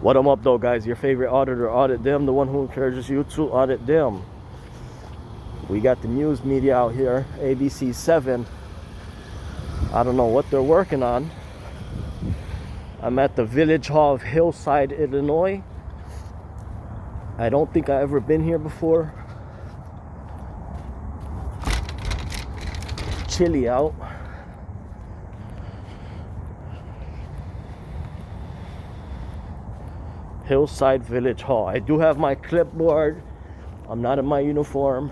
What I'm up though, guys? Your favorite auditor, Audit them, the one who encourages you to audit them. We got the news media out here, ABC 7. I don't know what they're working on. I'm at the Village Hall of Hillside, Illinois. I don't think I've ever been here before. Chilly out. Hillside Village Hall. I do have my clipboard. I'm not in my uniform.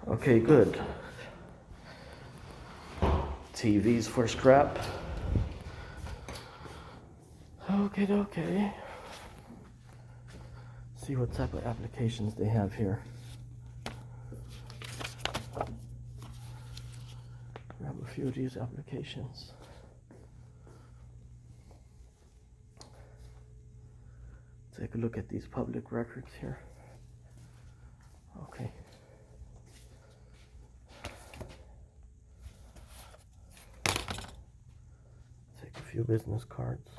Okay, good. TVs for scrap. Okay. See what type of applications they have here. Grab a few of these applications. Take a look at these public records here. Okay. Take a few business cards.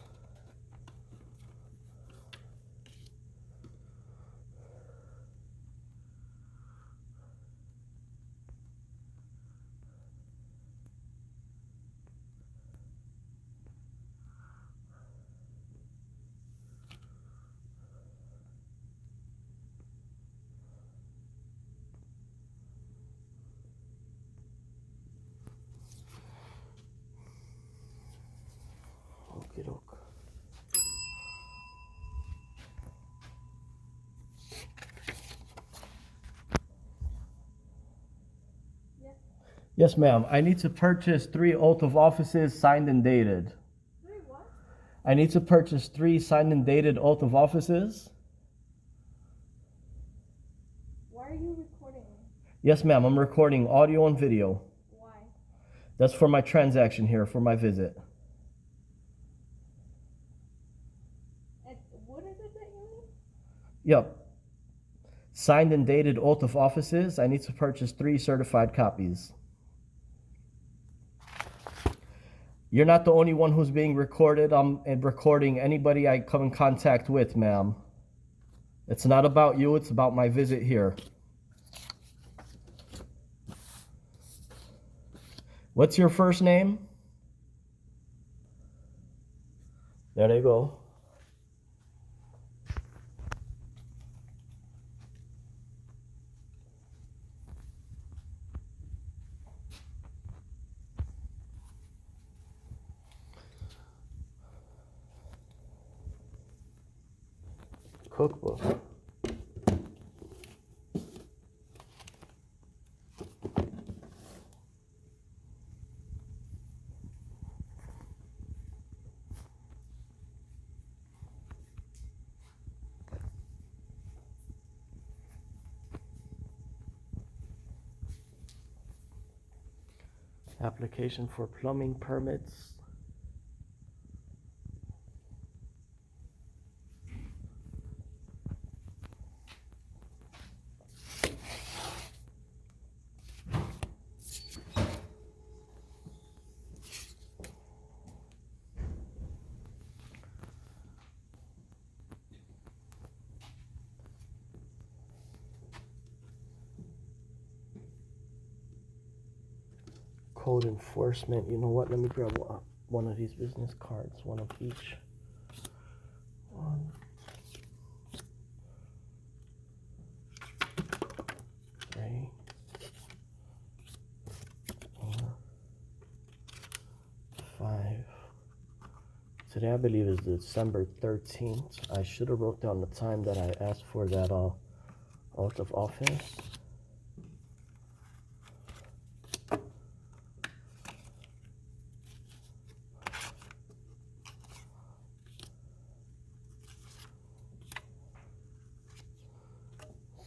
Okie doke. Yes, ma'am. I need to purchase 3 oath of offices signed and dated. 3 what? I need to purchase 3 signed and dated oath of offices. Why are you recording? Yes, ma'am. I'm recording audio and video. Why? That's for my transaction here, for my visit. And what is it that you need? Yep. Signed and dated oath of offices. I need to purchase 3 certified copies. You're not the only one who's being recorded. I'm recording anybody I come in contact with, ma'am. It's not about you. It's about my visit here. What's your first name? There they go. Cookbook. Application for plumbing permits. Code enforcement. You know what? Let me grab one of these business cards, one of each. 1, 3, 4, 5. Today I believe is December 13th. I should have wrote down the time that I asked for that oath of office.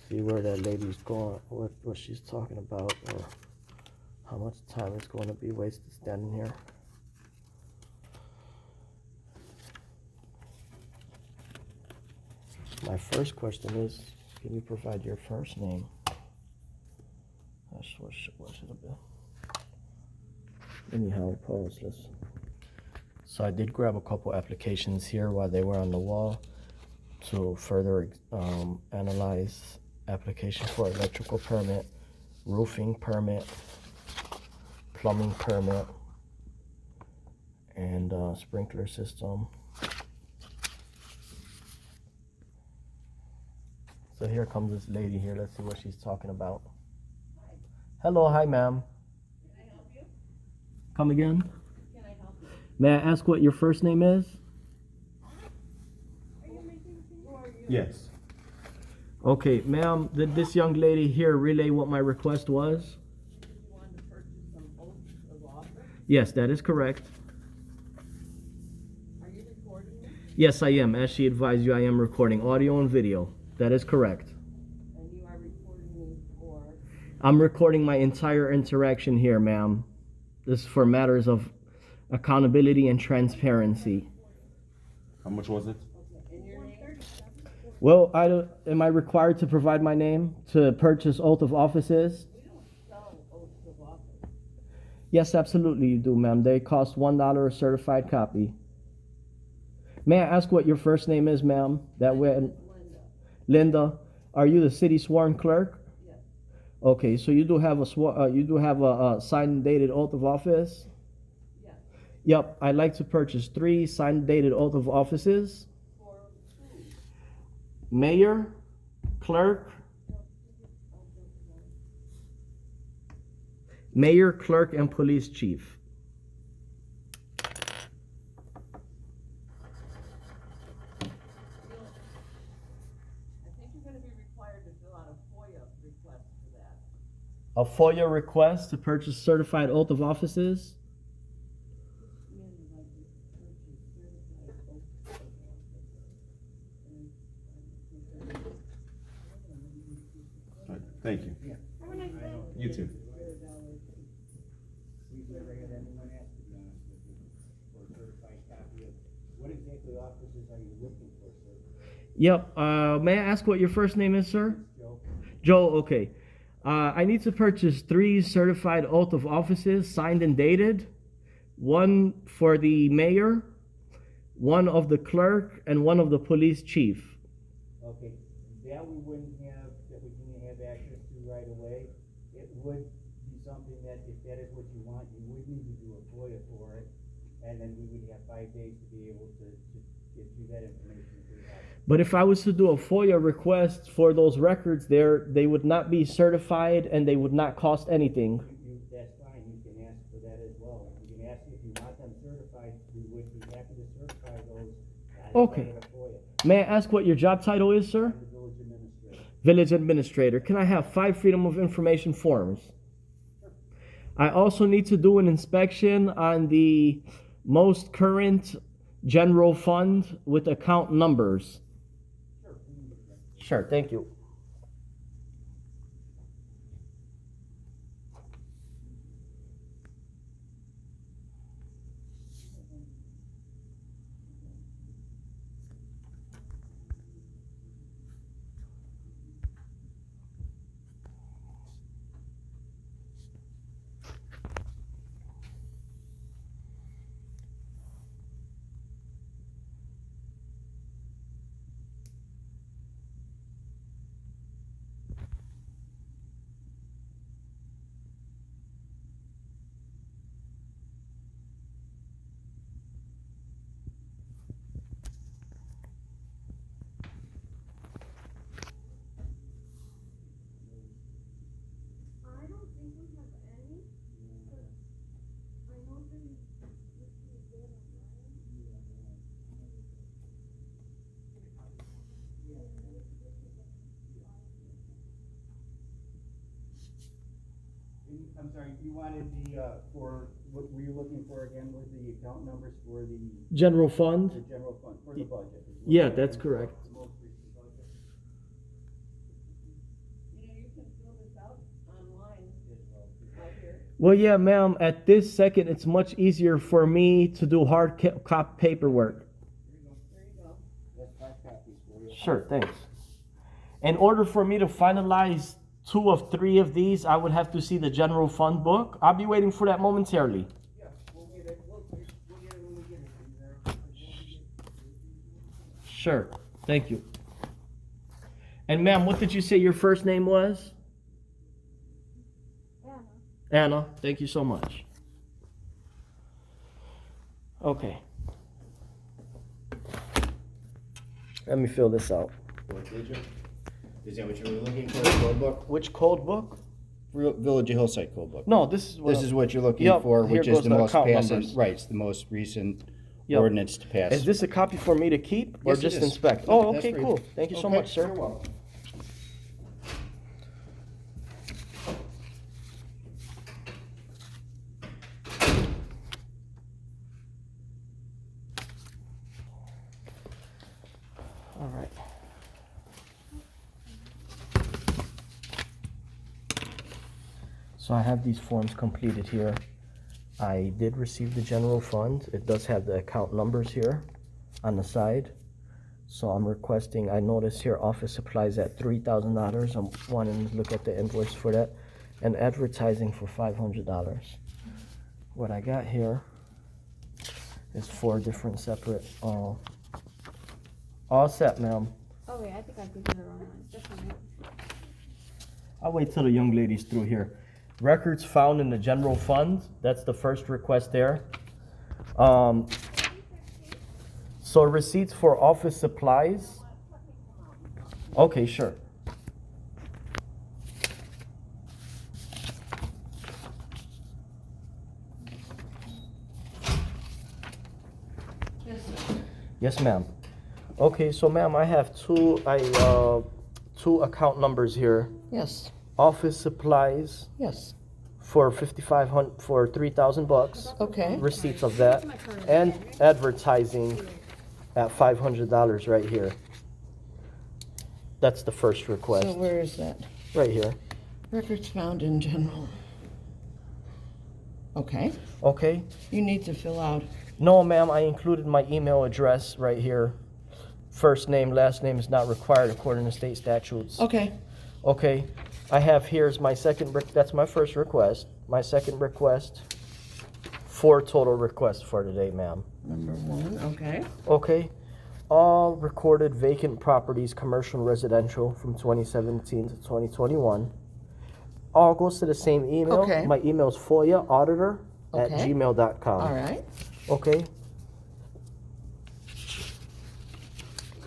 See where that lady's going, what she's talking about, or how much time is going to be wasted standing here. My first question is, can you provide your first name? That's what should have been. Anyhow, pause this. So I did grab a couple applications here while they were on the wall to further analyze application for electrical permit, roofing permit, plumbing permit, and sprinkler system. So here comes this lady here. Let's see what she's talking about. Hi. Hello, hi ma'am. Can I help you? Come again? Can I help you? May I ask what your first name is? Are you making tea? Who are you? Yes. Okay, ma'am, did this young lady here relay what my request was? You wanted to purchase some oaths of office? Yes, that is correct. Are you recording me? Yes, I am. As she advised you, I am recording audio and video. That is correct. And you are recording me for? I'm recording my entire interaction here, ma'am. This is for matters of accountability and transparency. How much was it? Okay, and your name? Well, am I required to provide my name to purchase oath of offices? We don't sell oaths of office. Yes, absolutely you do, ma'am. They cost $1 a certified copy. May I ask what your first name is, ma'am? That way, Linda. Linda, are you the city sworn clerk? Yes. Okay, so you do have a signed and dated oath of office? Yes. Yep, I'd like to purchase 3 signed and dated oath of offices. For who? Mayor, clerk, mayor, clerk, and police chief. I think you're gonna be required to fill out a FOIA request for that. A FOIA request to purchase certified oath of offices. All right, thank you. Have a nice day. You too. We've never had anyone ask, to be honest with you, for a certified copy of, what exactly offices are you looking for, sir? Yep, may I ask what your first name is, sir? Joe? Joe, okay. I need to purchase 3 certified oath of offices, signed and dated. 1 for the mayor, 1 of the clerk, and 1 of the police chief. Okay, that we wouldn't have, that we didn't have access to right away. It would be something that, if that is what you want, you would need to do a FOIA for it. And then we would have 5 days to be able to get you that information if we have it. But if I was to do a FOIA request for those records there, they would not be certified and they would not cost anything. That's fine, you can ask for that as well. You can ask if you want them certified, we would be happy to certify those as part Okay. of the FOIA. May I ask what your job title is, sir? I'm the village administrator. Village administrator. Can I have 5 Freedom of Information forms? I also need to do an inspection on the most current general fund with account numbers. Sure, we can get that. Sure, thank you. I don't think we have any, but I know that you did I'm sorry, you wanted what were you looking for again, was the account numbers for the General fund? general fund, for the budget? is what Yeah, you're that's looking for, correct. the most recent budget? You can fill this out online, right here. Well, yeah, ma'am, at this second, it's much easier for me to do hard copy paperwork. There you go. There you go. That's 5 copies for you. Sure, thanks. In order for me to finalize 2 of 3 of these, I would have to see the general fund book. I'll be waiting for that momentarily. Yeah, we'll get it, we'll get it when we get it from there. Sure, thank you. And ma'am, what did you say your first name was? Anna. Anna, thank you so much. Okay. Let me fill this out. What did you? Is that what you were looking for, a code book? Which code book? Village of Hillside code book. No, this is what This is what you're looking Yep, for, here which is goes the the most account passive, numbers. right, it's the most recent Yep. ordinance to pass. Is this a copy for me to keep or Yes, it just is. inspect? No, Oh, that's okay, for you. cool. Thank you so Okay, much, sir. you're welcome. All right. So I have these forms completed here. I did receive the general fund. It does have the account numbers here on the side. So I'm requesting, I notice here office supplies at $3,000. I'm wanting to look at the invoice for that. And advertising for $500. What I got here is 4 different separate, all set, ma'am. Oh wait, I think I did the wrong one. This one. I'll wait till the young lady's through here. Records found in the general fund, that's the first request there. So receipts for office supplies. Okay, sure. Yes, ma'am. Okay, so ma'am, I have two account numbers here. Yes, Office supplies yes, for 5,500 for $3,000. okay. Receipts of that, and advertising at $500 right here. That's the first request, So where is that? right here. Records found in general. Okay, Okay. you need to fill out, No, ma'am, I included my email address right here. First name, last name is not required according to state statutes. okay, Okay, I have here's my second, that's my first request. My second request, 4 total requests for today, ma'am. number 1, okay. Okay, all recorded vacant properties, commercial and residential, from 2017 to 2021. All goes to the same email. Okay. My email is foyaauditor@gmail.com. All right, Okay.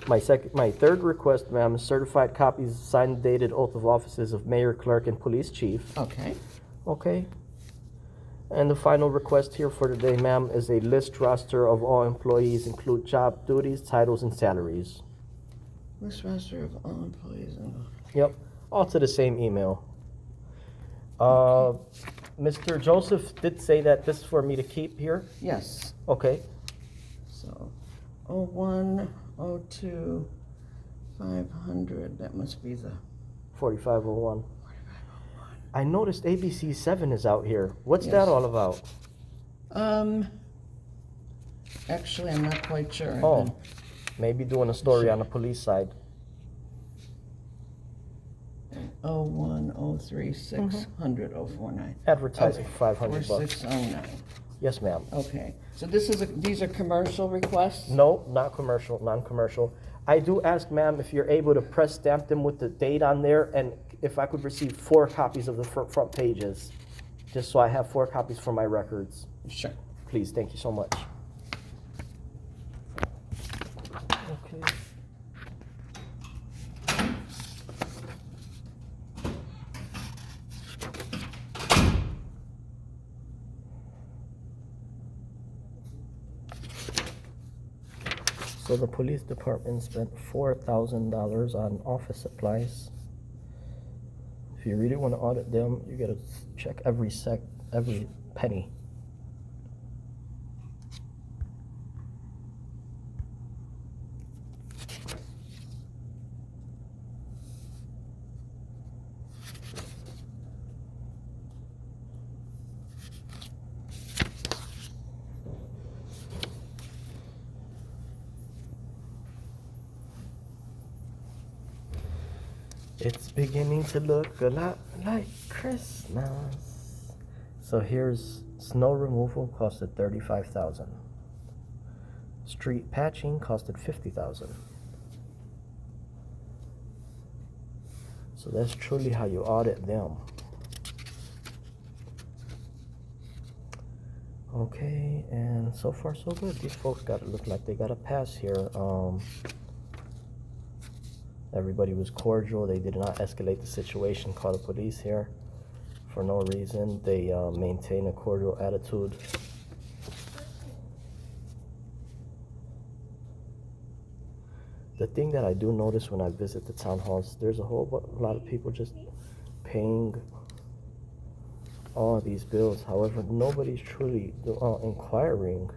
My third request, ma'am, is certified copies, signed, dated oath of offices of mayor, clerk, and police chief. okay, Okay. And the final request here for today, ma'am, is a list roster of all employees, include job duties, titles, and salaries. list roster of all employees. Yep, all to the same email. Mr. Joseph did say that this is for me to keep here. Yes, Okay. so 01, 02, 500, that must be the, 4501. I noticed ABC 7 is out here. What's Yes. that all about? actually, I'm not quite sure. I've Oh, been- maybe doing a story on the police side. 01, 03, 600, 049. Advertising Okay. for $500. 4609. Yes, ma'am. Okay, so these are commercial requests? No, not commercial, non-commercial. I do ask, ma'am, if you're able to press stamp them with the date on there, and if I could receive 4 copies of the front pages, just so I have 4 copies for my records. Sure. Please, thank you so much. Okay. So the police department spent $4,000 on office supplies. If you really want to audit them, you gotta check every penny. It's beginning to look a lot like Christmas. So here's snow removal costed $35,000. Street patching costed $50,000. So that's truly how you audit them. Okay, and so far so good. These folks got to look like they got a pass here. Everybody was cordial. They did not escalate the situation, call the police here for no reason. They maintain a cordial attitude. The thing that I do notice when I visit the town halls, there's a lot of people just paying all these bills. However, nobody's truly inquiring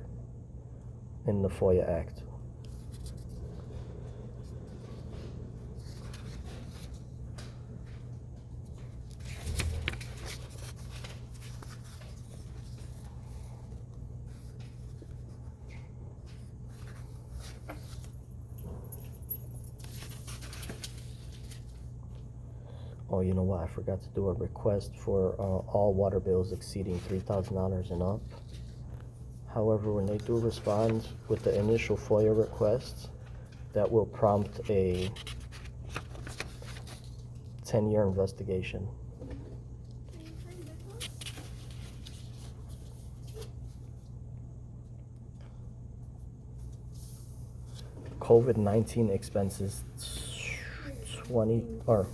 in the FOIA Act. Oh, you know what? I forgot to do a request for all water bills exceeding $3,000 and up. However, when they do respond with the initial FOIA request, that will prompt a 10-year investigation. COVID-19 expenses, $20,000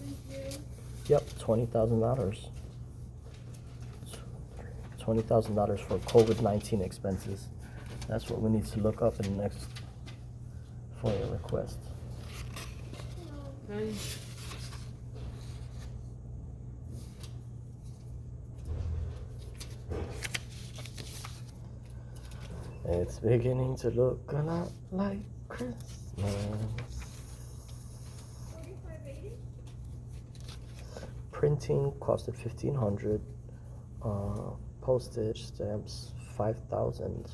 $20,000 for COVID-19 expenses. That's what we need to look up in the next FOIA request. It's beginning to look a lot like Christmas. Printing costed $1,500. Postage stamps $5,000.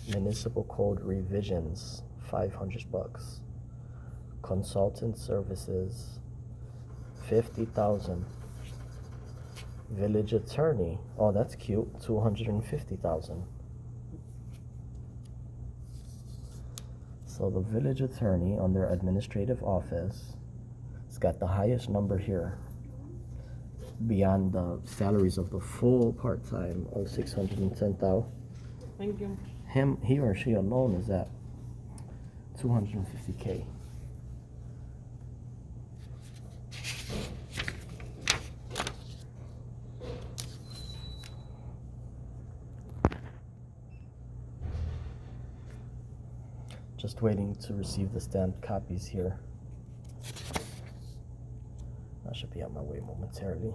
Municipal code revisions $500. Consultant services $50,000. Village attorney, oh that's cute, $250,000. So the village attorney under administrative office has got the highest number here beyond the salaries of the full part-time of $610,000. Thank you. He or she alone is at $250K. Just waiting to receive the stamped copies here. I should be on my way momentarily.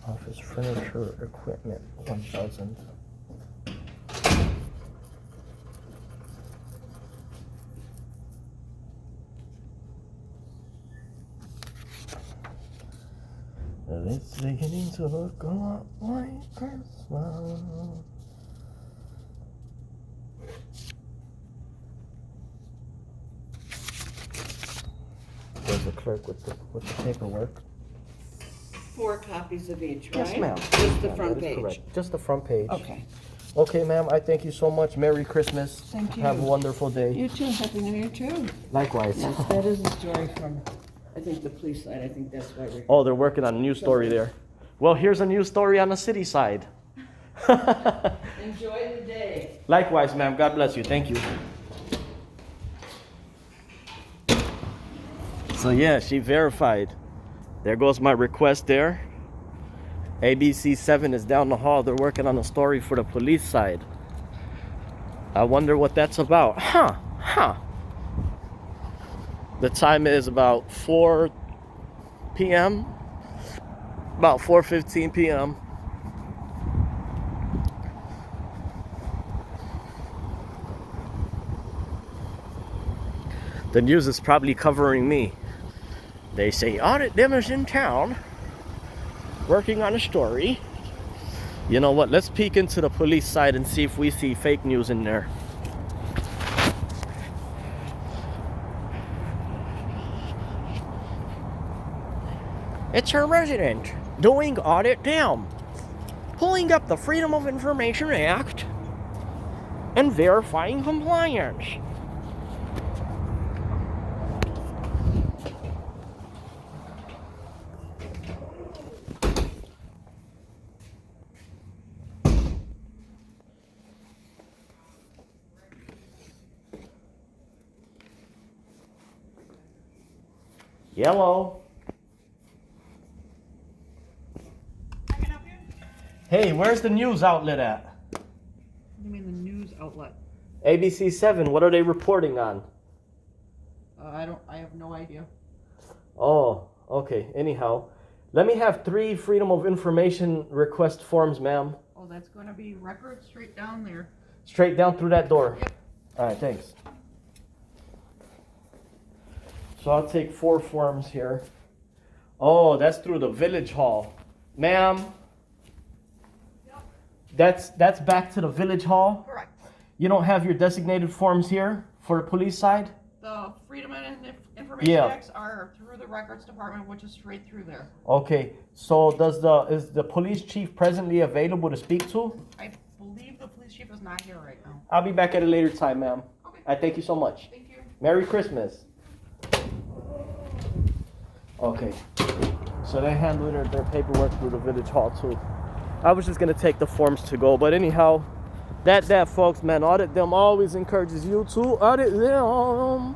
Office furniture equipment, 1,000. It's beginning to look a lot like Christmas. There's the clerk with the paperwork. 4 copies of each, right? Yes, ma'am. Just the Ma'am, front that is page. correct. Just the front page. Okay. Okay, ma'am. I thank you so much. Merry Christmas. Thank you. Have a wonderful day. You too. Happy New Year too. Likewise. Yes, that is a story from, I think, the police side. I think that's why we're. Oh, they're working on a new story there. Well, here's a new story on the city side. Enjoy the day. Likewise, ma'am. God bless you. Thank you. So yeah, she verified. There goes my request there. ABC 7 is down the hall. They're working on a story for the police side. I wonder what that's about. The time is about 4 p.m. About 4:15 p.m. The news is probably covering me. They say Audit Them is in town working on a story. You know what? Let's peek into the police side and see if we see fake news in there. It's a resident doing Audit Them, pulling up the Freedom of Information Act and verifying compliance. Yellow. Hey, where's the news outlet at? What do you mean the news outlet? ABC 7, what are they reporting on? I have no idea. Oh, okay. Anyhow, let me have 3 Freedom of Information request forms, ma'am. Oh, that's gonna be records straight down there. Straight down through that door. Yep. All right, thanks. So I'll take 4 forms here. Oh, that's through the village hall. Ma'am, that's back to the village hall? Correct. You don't have your designated forms here for the police side? The Freedom and Information Yeah. Acts are through the records department, which is straight through there. Okay, so is the police chief presently available to speak to? I believe the police chief is not here right now. I'll be back at a later time, ma'am. Okay. I thank you so much. Thank you. Merry Christmas. Okay, so they handle their paperwork through the village hall too. I was just gonna take the forms to go, but anyhow, that folks, man, Audit Them always encourages you to audit them.